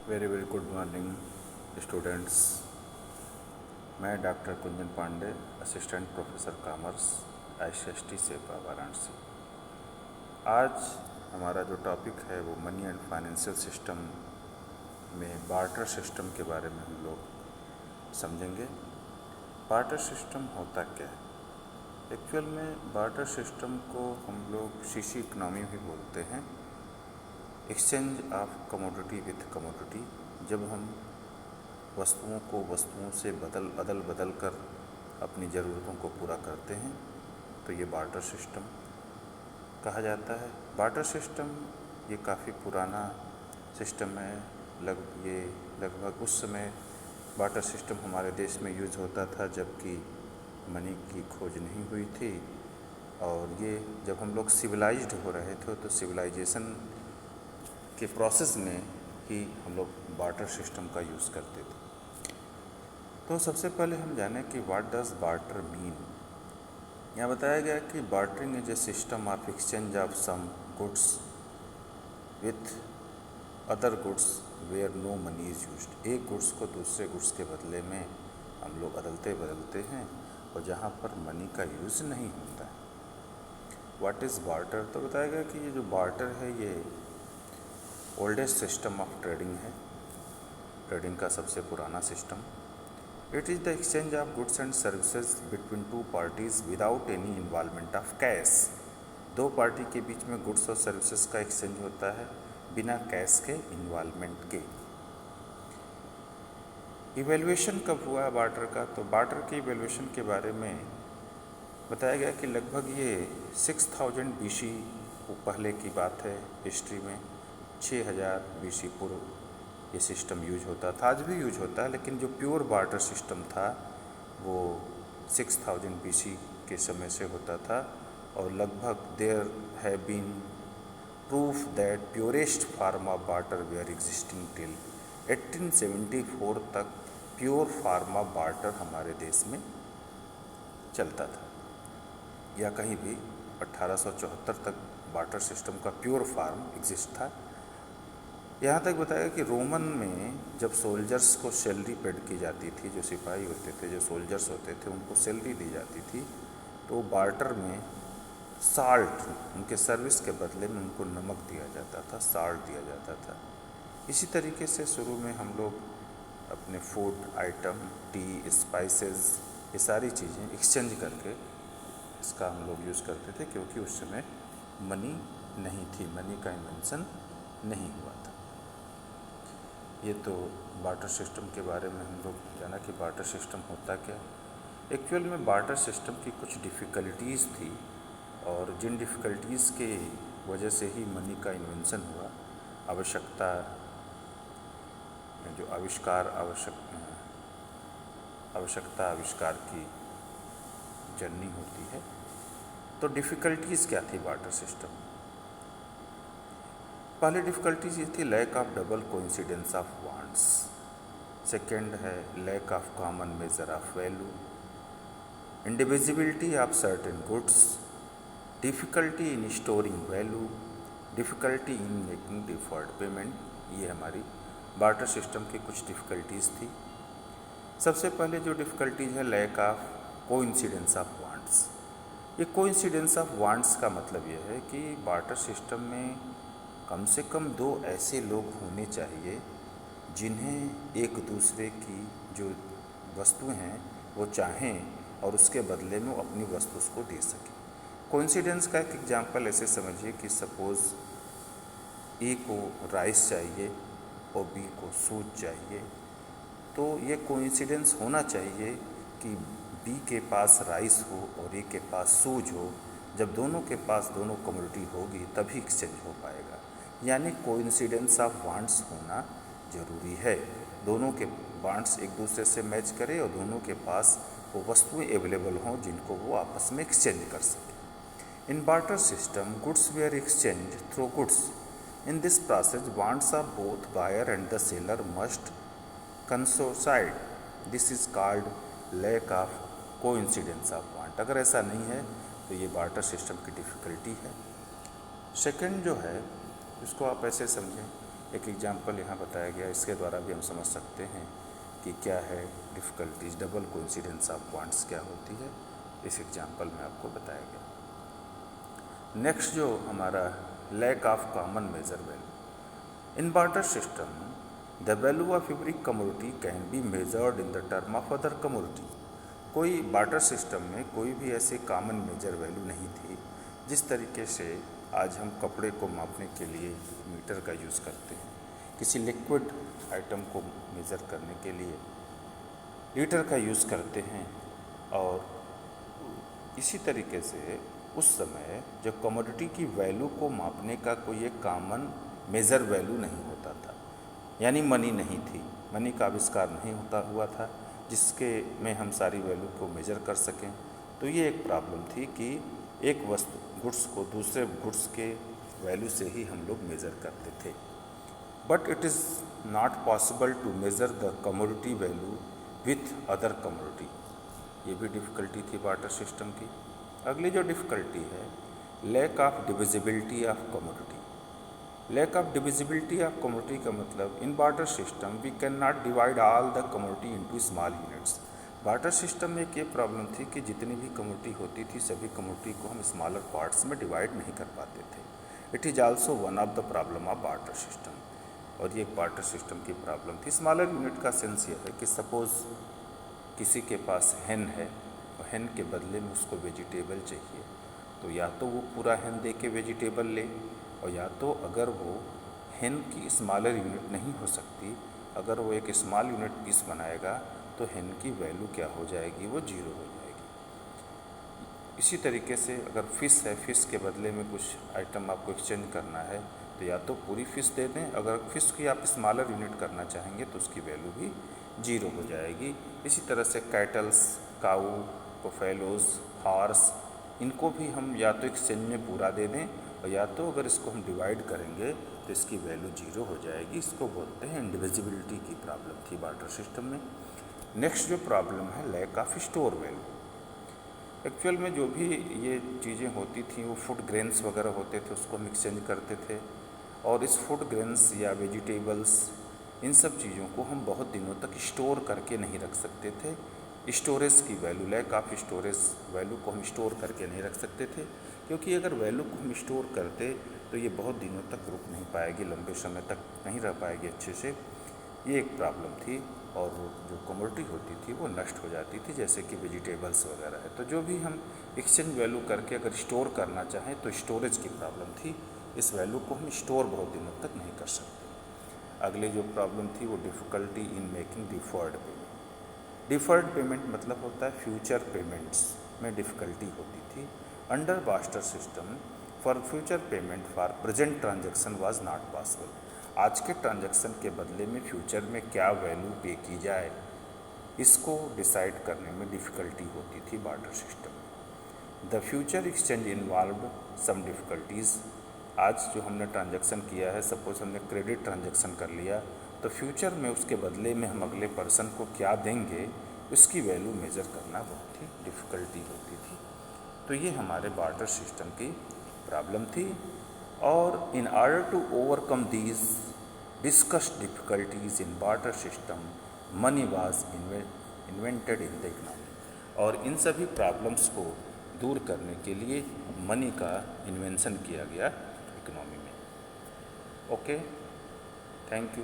Very very good morning students. मैं doctor Kunjan Pandey, assistant professor commerce, ICST सेपा वाराणसी। आज हमारा जो टॉपिक है वो मनी एंड फाइनेंशियल सिस्टम में बार्टर सिस्टम के बारे में हम लोग समझेंगे। बार्टर सिस्टम होता क्या है? एक्चुअल में बार्टर सिस्टम को हम लोग CC इकोनॉमी भी बोलते हैं, exchange of commodity with commodity. जब हम वस्तुओं को वस्तुओं से अदल बदल कर अपनी ज़रूरतों को पूरा करते हैं तो ये बार्टर सिस्टम कहा जाता है। बार्टर सिस्टम ये काफ़ी पुराना सिस्टम है। ये लगभग उस समय बार्टर सिस्टम हमारे देश में यूज़ होता था जबकि मनी की खोज नहीं हुई थी। और ये जब हम लोग सिविलाइज्ड हो रहे थे तो सिविलाइजेशन के प्रोसेस में ही हम लोग बार्टर सिस्टम का यूज़ करते थे। तो सबसे पहले हम जानें कि व्हाट डज बार्टर मीन। यहाँ बताया गया कि bartering is a system of exchange of some goods with other goods where no money is used. एक गुड्स को दूसरे गुड्स के बदले में हम लोग अदलते बदलते हैं और जहाँ पर मनी का यूज़ नहीं होता है। What is barter? तो बताया गया कि ये जो बार्टर है ये ओल्डेस्ट सिस्टम ऑफ ट्रेडिंग है, ट्रेडिंग का सबसे पुराना system. It is the exchange of goods and services between two parties without any involvement of cash. दो पार्टी के बीच में गुड्स और सर्विसेज का एक्सचेंज होता है बिना कैश के इन्वॉल्वमेंट के। इवेल्युएशन कब हुआ बार्टर का? तो बार्टर की इवेल्युएशन के बारे में बताया गया कि लगभग ये 6000 BC पहले की बात है। हिस्ट्री में 6000 BC पूर्व ये सिस्टम यूज होता था। आज भी यूज होता है, लेकिन जो प्योर बार्टर सिस्टम था वो 6000 BC के समय से होता था। और लगभग there have been proof that purest form of barter were existing till 1874 तक प्योर फॉर्म ऑफ बार्टर हमारे देश में चलता था, या कहीं भी 1874 तक बार्टर सिस्टम का प्योर फॉर्म एग्जिस्ट था। यहाँ तक बताया कि रोमन में जब सोल्जर्स को सैलरी पेड की जाती थी, जो सिपाही होते थे, जो सोल्जर्स होते थे, उनको सैलरी दी जाती थी, तो बार्टर में साल्ट, उनके सर्विस के बदले में उनको नमक दिया जाता था, साल्ट दिया जाता था। इसी तरीके से शुरू में हम लोग अपने फूड आइटम, टी, स्पाइसेस, ये सारी चीज़ें एक्सचेंज करके इसका हम लोग यूज़ करते थे, क्योंकि उस समय मनी नहीं थी, मनी का इन्वेंशन नहीं हुआ था। ये तो बार्टर सिस्टम के बारे में हम लोग जाना कि बार्टर सिस्टम होता क्या। एक्चुअल में बार्टर सिस्टम की कुछ डिफ़िकल्टीज़ थी और जिन डिफ़िकल्टीज़ के वजह से ही मनी का इन्वेंशन हुआ। आवश्यकता जो आवश्यकता आविष्कार की जर्नी होती है। तो डिफ़िकल्टीज़ क्या थी बार्टर सिस्टम? पहली डिफ़िकल्टीज ये थी lack of double coincidence of wants. Second है lack of common measure of value, indivisibility of certain goods, difficulty in storing value, difficulty in making deferred payment. ये हमारी बार्टर सिस्टम की कुछ difficulties थी। सबसे पहले जो डिफ़िकल्टीज है lack of coincidence of wants. ये कोइंसिडेंस ऑफ वांट्स का मतलब ये है कि बार्टर सिस्टम में कम से कम दो ऐसे लोग होने चाहिए जिन्हें एक दूसरे की जो वस्तुएं हैं वो चाहें और उसके बदले में वो अपनी वस्तु उसको दे सकें। कोइंसिडेंस का एक एग्जांपल ऐसे समझिए कि सपोज़ ए को राइस चाहिए और बी को सूज चाहिए, तो ये कोइंसिडेंस होना चाहिए कि बी के पास राइस हो और ए के पास सूज हो। जब दोनों के पास दोनों कमोडिटी होगी तभी एक्सचेंज हो पाएगा। यानी कोइंसिडेंस ऑफ वांट्स होना ज़रूरी है। दोनों के वांट्स एक दूसरे से मैच करें और दोनों के पास वो वस्तुएं अवेलेबल हों जिनको वो आपस में एक्सचेंज कर सकें। In barter system goods were exchange through goods. In this process wants of both buyer and the seller must coincide. This is called lack of coincidence of want. अगर ऐसा नहीं है तो ये बार्टर सिस्टम की difficulty है। Second जो है इसको आप ऐसे समझें एक एग्जाम्पल यहाँ बताया गया, इसके द्वारा भी हम समझ सकते हैं कि क्या है difficulties, double coincidence of points क्या होती है, इस एग्जाम्पल में आपको बताया गया। नेक्स्ट जो हमारा lack of common measure value in barter system, the value of every commodity can be measured in the term of other commodity. कोई बार्टर सिस्टम में कोई भी ऐसे कॉमन मेजर वैल्यू नहीं थी। जिस तरीके से आज हम कपड़े को मापने के लिए मीटर का यूज़ करते हैं, किसी लिक्विड आइटम को मेज़र करने के लिए लीटर का यूज़ करते हैं, और इसी तरीके से उस समय जब कमोडिटी की वैल्यू को मापने का कोई एक कॉमन मेज़र वैल्यू नहीं होता था, यानी मनी नहीं थी, मनी का आविष्कार नहीं हुआ था जिसके में हम सारी वैल्यू को मेज़र कर सकें। तो ये एक प्रॉब्लम थी कि एक वस्तु गुड्स को दूसरे गुड्स के वैल्यू से ही हम लोग मेज़र करते थे। But it is not possible to measure the commodity value with other commodity. ये भी डिफ़िकल्टी थी बार्टर सिस्टम की। अगली जो डिफ़िकल्टी है, lack of divisibility of commodity. Lack of divisibility of commodity का मतलब, in barter system we can not divide all the commodity into small units. Barter system में एक ये प्रॉब्लम थी कि जितनी भी कमोडिटी होती थी सभी कमोडिटी को हम स्मॉलर पार्ट्स में डिवाइड नहीं कर पाते थे। It is also one of the problem of barter system, और ये एक बार्टर सिस्टम की प्रॉब्लम थी। स्मॉलर यूनिट का सेंस ये है कि सपोज़ किसी के पास हेन है और हेन के बदले में उसको वेजिटेबल चाहिए, तो या तो वो पूरा हेन दे के वेजिटेबल ले, और या तो अगर वो हेन की स्मॉलर यूनिट नहीं हो सकती, अगर वो एक स्मॉल यूनिट पीस बनाएगा तो हेन की वैल्यू क्या हो जाएगी, वो 0 हो जाएगी। इसी तरीके से अगर फ़िश है, फ़िश के बदले में कुछ आइटम आपको एक्सचेंज करना है, तो या तो पूरी फ़िश दे दें, अगर फ़िश की आप स्मॉलर यूनिट करना चाहेंगे तो उसकी वैल्यू भी 0 हो जाएगी। इसी तरह से कैटल्स, काऊ, बफेलोज, हॉर्स, इनको भी हम या तो एक्सचेंज में पूरा दे दें, और या तो अगर इसको हम डिवाइड करेंगे तो इसकी वैल्यू 0 हो जाएगी। इसको बोलते हैं इंडिविजिबिलिटी की प्रॉब्लम थी बार्टर सिस्टम में। नेक्स्ट जो प्रॉब्लम है, lack of store value. Actual में जो भी ये चीज़ें होती थी वो फूड ग्रेन्स वगैरह होते थे, उसको हम एक्सचेंज करते थे, और इस फूड ग्रेन्स या वेजिटेबल्स, इन सब चीज़ों को हम बहुत दिनों तक स्टोर करके नहीं रख सकते थे। स्टोरेज की value, lack of storage value को हम स्टोर करके नहीं रख सकते थे, क्योंकि अगर वैल्यू को हम स्टोर करते तो ये बहुत दिनों तक रुक नहीं पाएगी, लंबे समय तक नहीं रह पाएगी अच्छे से। ये एक प्रॉब्लम थी, और जो कमोडिटी होती थी वो नष्ट हो जाती थी, जैसे कि वेजिटेबल्स वगैरह है। तो जो भी हम एक्सचेंज वैल्यू करके अगर स्टोर करना चाहें तो स्टोरेज की प्रॉब्लम थी, इस वैल्यू को हम स्टोर बहुत दिनों तक नहीं कर सकते। अगली जो प्रॉब्लम थी वो difficulty in making deferred payment. Deferred payment मतलब होता है फ्यूचर पेमेंट्स में डिफ़िकल्टी होती थी। Under barter system for future payment for present transaction was not possible. आज के ट्रांजैक्शन के बदले में फ्यूचर में क्या वैल्यू पे की जाए, इसको डिसाइड करने में डिफ़िकल्टी होती थी बार्टर सिस्टम में। The future exchange involved some difficulties. आज जो हमने ट्रांजैक्शन किया है, सपोज हमने क्रेडिट ट्रांजैक्शन कर लिया, तो फ्यूचर में उसके बदले में हम अगले पर्सन को क्या देंगे, उसकी वैल्यू मेज़र करना बहुत ही डिफ़िकल्टी होती थी। तो ये हमारे बार्टर सिस्टम की प्रॉब्लम थी, और in order to overcome these discussed difficulties in barter system, money was invented in the economy. और इन सभी प्रॉब्लम्स को दूर करने के लिए मनी का इन्वेंशन किया गया इकोनॉमी में। Okay, thank you.